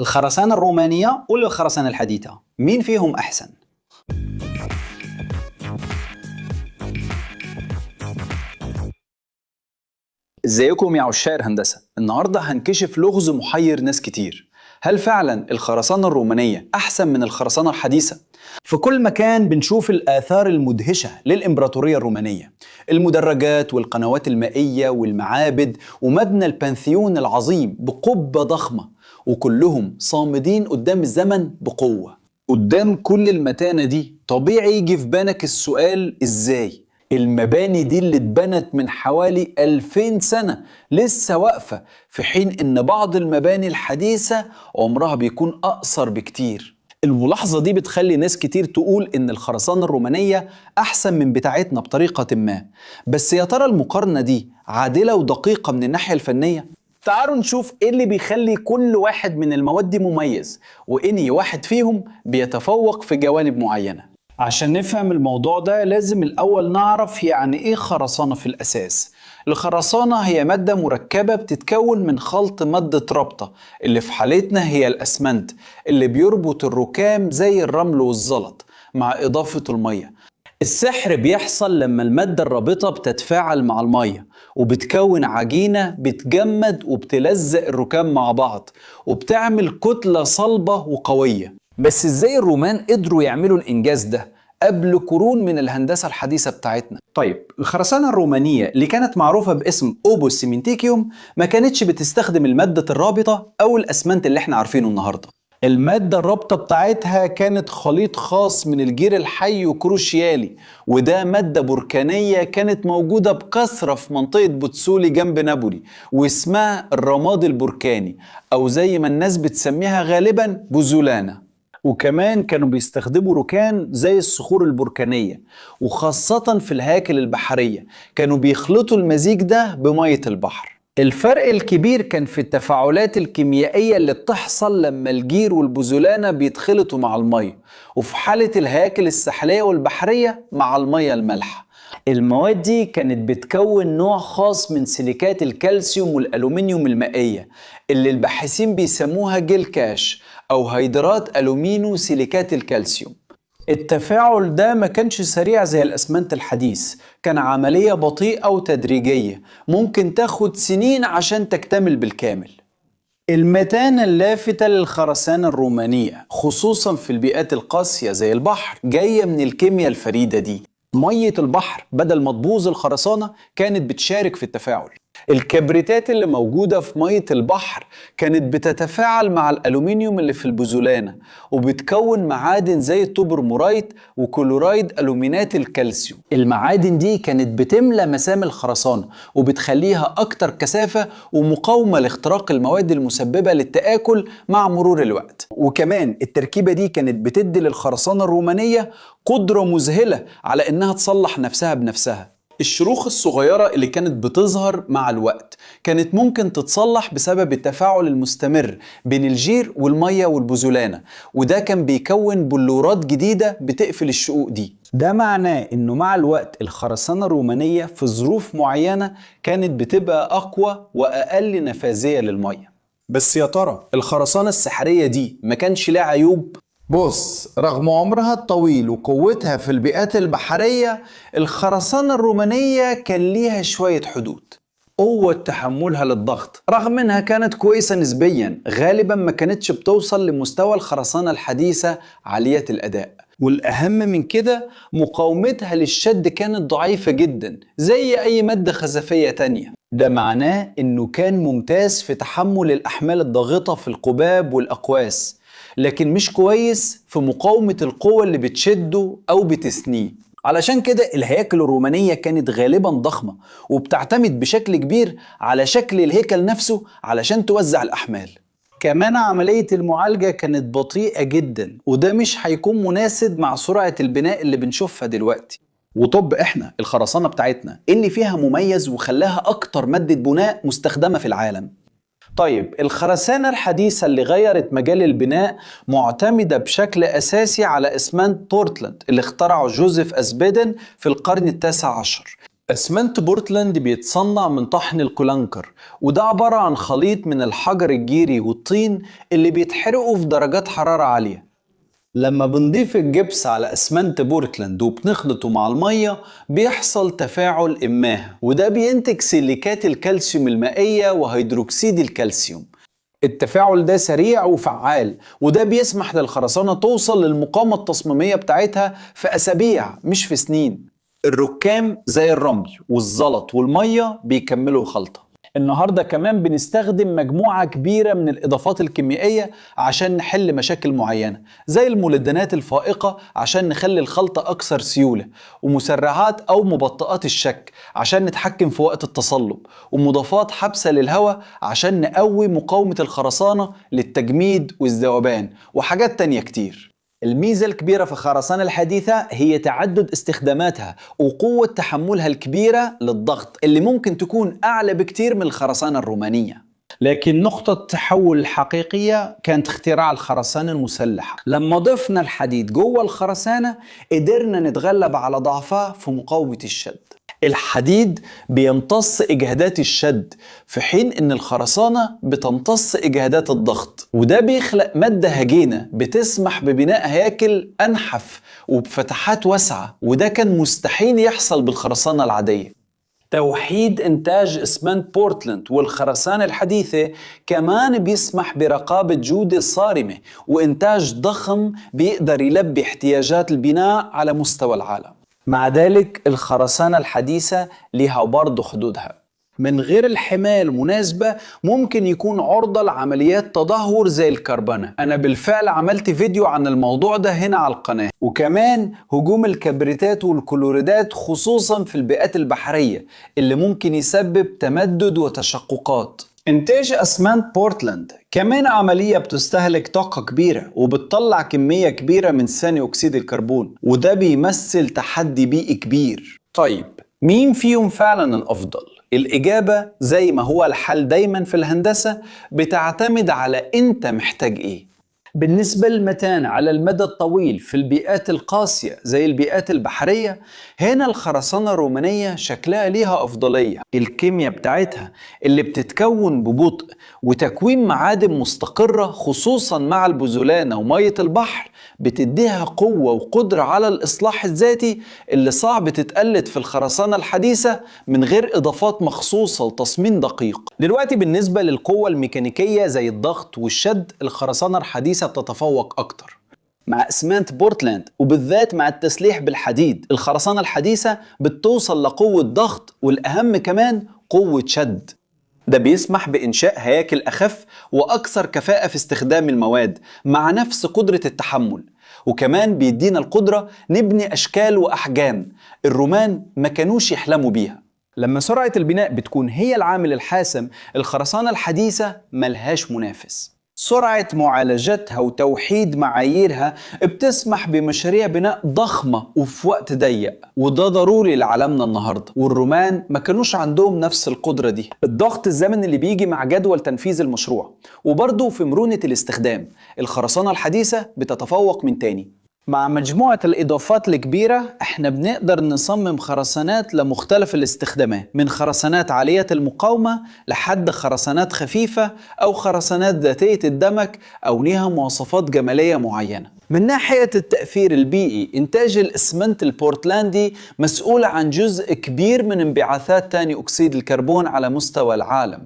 الخرسانة الرومانية ولا الخرسانة الحديثة؟ مين فيهم أحسن؟ ازيكم يا عشاق الهندسة؟ النهاردة هنكشف لغز محير ناس كتير. هل فعلا الخرسانة الرومانية أحسن من الخرسانة الحديثة؟ في كل مكان بنشوف الآثار المدهشة للإمبراطورية الرومانية، المدرجات والقنوات المائية والمعابد ومبنى البنثيون العظيم بقبة ضخمة، وكلهم صامدين قدام الزمن بقوة. قدام كل المتانة دي طبيعي يجي في بالك السؤال: إزاي المباني دي اللي اتبنت من حوالي 2000 سنة لسه واقفة، في حين إن بعض المباني الحديثة عمرها بيكون أقصر بكتير؟ الملاحظة دي بتخلي ناس كتير تقول إن الخرسانة الرومانية أحسن من بتاعتنا بطريقة ما. بس يا ترى المقارنة دي عادلة ودقيقة من الناحية الفنية؟ تعالوا نشوف إيه اللي بيخلي كل واحد من المواد دي مميز، وإنهي واحد فيهم بيتفوق في جوانب معينة. عشان نفهم الموضوع ده لازم الأول نعرف يعني إيه خرسانة في الأساس. الخرسانة هي مادة مركبة بتتكون من خلط مادة رابطة، اللي في حالتنا هي الأسمنت، اللي بيربط الركام زي الرمل والزلط مع إضافة المية. السحر بيحصل لما المادة الرابطة بتتفاعل مع المية وبتكون عجينة بتجمد وبتلزق الركام مع بعض وبتعمل كتلة صلبة وقوية. بس ازاي الرومان قدروا يعملوا الانجاز ده قبل قرون من الهندسة الحديثة بتاعتنا؟ طيب، الخرسانة الرومانية اللي كانت معروفة باسم اوبوس سيمنتيكيوم ما كانتش بتستخدم المادة الرابطة او الاسمنت اللي احنا عارفينه النهاردة. المادة الرابطة بتاعتها كانت خليط خاص من الجير الحي وكروشيالي، وده مادة بركانية كانت موجودة بكثرة في منطقة بوتسولي جنب نابولي، واسمها الرماد البركاني، أو زي ما الناس بتسميها غالبا بوزولانا. وكمان كانوا بيستخدموا ركان زي الصخور البركانية، وخاصة في الهياكل البحرية كانوا بيخلطوا المزيج ده بمية البحر. الفرق الكبير كان في التفاعلات الكيميائية اللي بتحصل لما الجير والبوزولانة بيتخلطوا مع المية، وفي حالة الهياكل الساحلية والبحرية مع المية المالحة. المواد دي كانت بتكون نوع خاص من سيليكات الكالسيوم والألومنيوم المائية، اللي الباحثين بيسموها جيل كاش أو هيدرات ألومينو سيليكات الكالسيوم. التفاعل ده ما كانش سريع زي الأسمنت الحديث، كان عملية بطيئة وتدريجية، ممكن تاخد سنين عشان تكتمل بالكامل. المتانة اللافتة للخرسانة الرومانية خصوصا في البيئات القاسية زي البحر جاية من الكيمياء الفريدة دي. مية البحر بدل ما تبوظ الخرسانة كانت بتشارك في التفاعل. الكبريتات اللي موجودة في مية البحر كانت بتتفاعل مع الألومنيوم اللي في البوزولانة وبتكون معادن زي التوبرمورايت وكلورايد ألومينات الكالسيوم. المعادن دي كانت بتملى مسام الخرسانة وبتخليها أكتر كثافة ومقاومة لاختراق المواد المسببة للتآكل مع مرور الوقت. وكمان التركيبة دي كانت بتدي للخرسانة الرومانية قدرة مذهلة على إنها تصلح نفسها بنفسها. الشروخ الصغيرة اللي كانت بتظهر مع الوقت كانت ممكن تتصلح بسبب التفاعل المستمر بين الجير والمية والبوزولانة، وده كان بيكون بلورات جديدة بتقفل الشقوق دي. ده معناه انه مع الوقت الخرسانة الرومانية في ظروف معينة كانت بتبقى اقوى واقل نفاذية للمية. بس يا ترى الخرسانة السحرية دي ما كانش لها عيوب؟ بص، رغم عمرها الطويل وقوتها في البيئات البحرية، الخرسانة الرومانية كان ليها شوية حدود. قوة تحملها للضغط رغم انها كانت كويسة نسبيا، غالبا ما كانتش بتوصل لمستوى الخرسانة الحديثة عالية الأداء. والأهم من كده مقاومتها للشد كانت ضعيفة جدا زي أي مادة خزفية تانية. ده معناه انه كان ممتاز في تحمل الأحمال الضاغطة في القباب والأقواس، لكن مش كويس في مقاومة القوة اللي بتشده أو بتثنيه. علشان كده الهياكل الرومانية كانت غالبا ضخمة وبتعتمد بشكل كبير على شكل الهيكل نفسه علشان توزع الأحمال. كمان عملية المعالجة كانت بطيئة جدا، وده مش هيكون مناسب مع سرعة البناء اللي بنشوفها دلوقتي. وطب احنا الخرسانة بتاعتنا اللي فيها مميز وخلاها أكتر مادة بناء مستخدمة في العالم. طيب، الخرسانة الحديثة اللي غيرت مجال البناء معتمدة بشكل أساسي على إسمنت بورتلاند اللي اخترعه جوزيف أسبيدن في القرن التاسع عشر. اسمنت بورتلاند بيتصنع من طحن الكلنكر، وده عبارة عن خليط من الحجر الجيري والطين اللي بيتحرقوا في درجات حرارة عالية. لما بنضيف الجبس على اسمنت بورتلاند وبنخلطه مع المية بيحصل تفاعل إماه، وده بينتج سيليكات الكالسيوم المائية وهيدروكسيد الكالسيوم. التفاعل ده سريع وفعال، وده بيسمح للخرسانة توصل للمقاومة التصميمية بتاعتها في أسابيع مش في سنين. الركام زي الرمل والزلط والمية بيكملوا الخلطة. النهاردة كمان بنستخدم مجموعة كبيرة من الإضافات الكيميائية عشان نحل مشاكل معينة، زي المولدنات الفائقة عشان نخلي الخلطة أكثر سيولة، ومسرعات أو مبطئات الشك عشان نتحكم في وقت التصلب، ومضادات حبسة للهواء عشان نقوي مقاومة الخرسانة للتجميد والذوبان، وحاجات تانية كتير. الميزة الكبيرة في الخرسانة الحديثة هي تعدد استخداماتها وقوة تحملها الكبيرة للضغط اللي ممكن تكون أعلى بكتير من الخرسانة الرومانية. لكن نقطة التحول الحقيقية كانت اختراع الخرسانة المسلحة. لما ضفنا الحديد جوه الخرسانة قدرنا نتغلب على ضعفها في مقاومة الشد. الحديد بيمتص إجهادات الشد في حين إن الخرسانة بتمتص إجهادات الضغط، وده بيخلق مادة هجينة بتسمح ببناء هياكل أنحف وبفتحات واسعة، وده كان مستحيل يحصل بالخرسانة العادية. توحيد إنتاج إسمنت بورتلاند والخرسانة الحديثة كمان بيسمح برقابة جودة صارمة وإنتاج ضخم بيقدر يلبي احتياجات البناء على مستوى العالم. مع ذلك الخرسانة الحديثة لها برضه حدودها. من غير الحماية المناسبة ممكن يكون عرضة لعمليات تدهور زي الكربنة. أنا بالفعل عملت فيديو عن الموضوع ده هنا على القناة. وكمان هجوم الكبريتات والكلوريدات خصوصا في البيئات البحرية اللي ممكن يسبب تمدد وتشققات. إنتاج أسمنت بورتلاند كمان عملية بتستهلك طاقة كبيرة وبتطلع كمية كبيرة من ثاني أكسيد الكربون، وده بيمثل تحدي بيئي كبير. طيب مين فيهم فعلا الأفضل؟ الإجابة زي ما هو الحال دايما في الهندسة بتعتمد على أنت محتاج إيه. بالنسبة للمتانة على المدى الطويل في البيئات القاسية زي البيئات البحرية، هنا الخرسانة الرومانية شكلها ليها أفضلية. الكيمياء بتاعتها اللي بتتكون ببطء وتكوين معادن مستقرة خصوصا مع البذلانة ومية البحر بتديها قوة وقدرة على الإصلاح الذاتي اللي صعب تتقلد في الخرسانة الحديثة من غير إضافات مخصوصة وتصميم دقيق. دلوقتي بالنسبة للقوة الميكانيكية زي الضغط والشد، الخرسانة الحديثة بتتفوق أكتر. مع اسمنت بورتلاند وبالذات مع التسليح بالحديد، الخرسانة الحديثة بتوصل لقوة ضغط والأهم كمان قوة شد. ده بيسمح بإنشاء هياكل أخف وأكثر كفاءة في استخدام المواد مع نفس قدرة التحمل، وكمان بيدينا القدرة نبني أشكال وأحجام الرومان ما كانوش يحلموا بيها. لما سرعة البناء بتكون هي العامل الحاسم، الخرسانة الحديثة ملهاش منافس. سرعة معالجتها وتوحيد معاييرها بتسمح بمشاريع بناء ضخمة وفي وقت ضيق، وده ضروري لعالمنا النهاردة، والرومان ما كانوش عندهم نفس القدرة دي. الضغط الزمني اللي بيجي مع جدول تنفيذ المشروع، وبرضه في مرونة الاستخدام، الخرسانة الحديثة بتتفوق من تاني. مع مجموعة الإضافات الكبيرة احنا بنقدر نصمم خرسانات لمختلف الاستخدامات، من خرسانات عالية المقاومة لحد خرسانات خفيفة أو خرسانات ذاتية الدمك أو ليها مواصفات جمالية معينة. من ناحية التأثير البيئي، إنتاج الإسمنت البورتلاندي مسؤول عن جزء كبير من انبعاثات ثاني أكسيد الكربون على مستوى العالم.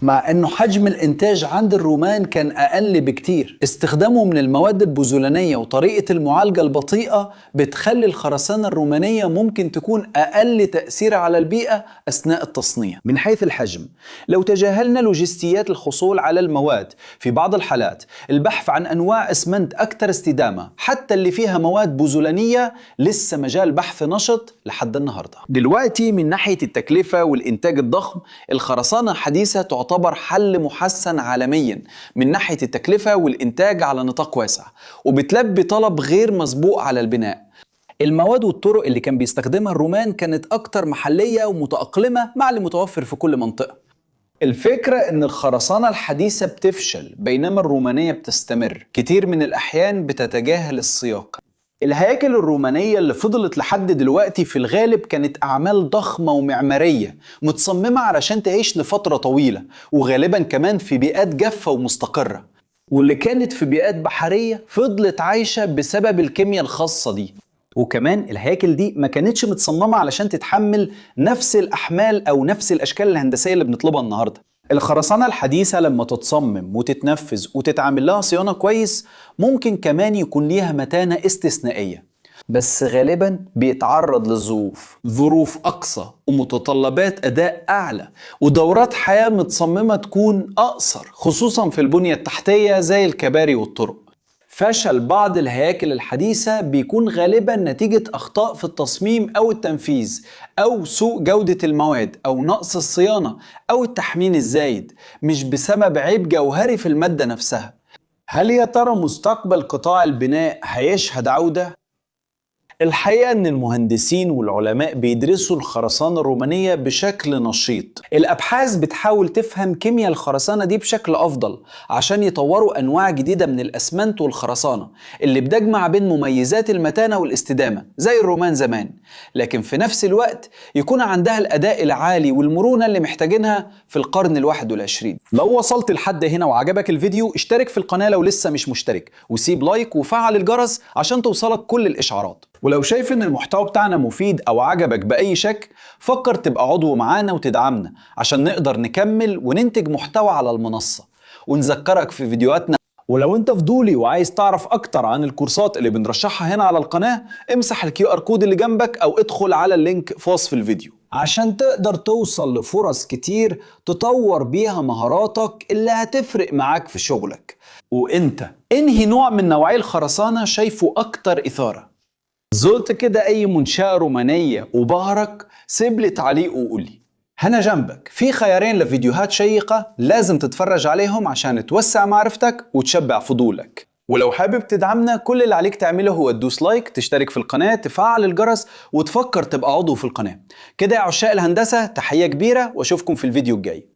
مع أنه حجم الإنتاج عند الرومان كان أقل بكتير، استخدامه من المواد البذلانية وطريقة المعالجة البطيئة بتخلي الخرسانة الرومانية ممكن تكون أقل تأثير على البيئة أثناء التصنيع. من حيث الحجم، لو تجاهلنا لوجستيات الحصول على المواد، في بعض الحالات البحث عن أنواع إسمنت أكثر استدامة حتى اللي فيها مواد بذلانية لسه مجال بحث نشط لحد النهاردة. دلوقتي من ناحية التكلفة والإنتاج الضخم، الخرسانة الحديثة تعتبر حل محسن عالميا من ناحية التكلفة والإنتاج على نطاق واسع، وبتلبي طلب غير مسبوق على البناء. المواد والطرق اللي كان بيستخدمها الرومان كانت أكتر محلية ومتأقلمة مع اللي متوفر في كل منطقة. الفكرة إن الخرسانة الحديثة بتفشل بينما الرومانية بتستمر. كتير من الأحيان بتتجاهل السياق. الهياكل الرومانية اللي فضلت لحد دلوقتي في الغالب كانت أعمال ضخمة ومعمارية متصممة علشان تعيش لفترة طويلة، وغالبا كمان في بيئات جافة ومستقرة، واللي كانت في بيئات بحرية فضلت عايشة بسبب الكيمياء الخاصة دي. وكمان الهياكل دي ما كانتش متصممة علشان تتحمل نفس الأحمال أو نفس الأشكال الهندسية اللي بنطلبها النهاردة. الخرسانة الحديثة لما تتصمم وتتنفذ وتتعمل لها صيانة كويس ممكن كمان يكون ليها متانة استثنائية، بس غالبا بيتعرض ظروف أقصى ومتطلبات أداء أعلى ودورات حياة متصممة تكون أقصر، خصوصا في البنية التحتية زي الكباري والطرق. فشل بعض الهياكل الحديثة بيكون غالبا نتيجة أخطاء في التصميم أو التنفيذ، أو سوء جودة المواد، أو نقص الصيانة، أو التحميل الزايد، مش بسبب عيب جوهري في المادة نفسها. هل يا ترى مستقبل قطاع البناء هيشهد عودة؟ الحقيقة إن المهندسين والعلماء بيدرسوا الخرسانة الرومانية بشكل نشيط. الأبحاث بتحاول تفهم كيمياء الخرسانة دي بشكل أفضل عشان يطوروا أنواع جديدة من الأسمنت والخرسانة اللي بتجمع بين مميزات المتانة والاستدامة زي الرومان زمان، لكن في نفس الوقت يكون عندها الأداء العالي والمرونة اللي محتاجينها في القرن ال21. لو وصلت لحد هنا وعجبك الفيديو اشترك في القناة لو لسه مش مشترك، وسيب لايك وفعل الجرس عشان توصلك كل الإشعارات. ولو شايف ان المحتوى بتاعنا مفيد او عجبك بأي شكل فكر تبقى عضو معانا وتدعمنا عشان نقدر نكمل وننتج محتوى على المنصة. ونذكرك في فيديوهاتنا، ولو انت فضولي وعايز تعرف اكتر عن الكورسات اللي بنرشحها هنا على القناة امسح الQR كود اللي جنبك او ادخل على اللينك في وصف الفيديو عشان تقدر توصل لفرص كتير تطور بيها مهاراتك اللي هتفرق معاك في شغلك. وانت انهي نوع من نوعي الخرسانة شايفه اكتر اثارة؟ زرت كده أي منشأة رومانية وبهرك؟ سيب لي تعليق وقولي. هنا جنبك في خيارين لفيديوهات شيقة لازم تتفرج عليهم عشان توسع معرفتك وتشبع فضولك. ولو حابب تدعمنا كل اللي عليك تعمله هو تدوس لايك، تشترك في القناة، تفعل الجرس، وتفكر تبقى عضو في القناة. كده يا عشاق الهندسة تحية كبيرة واشوفكم في الفيديو الجاي.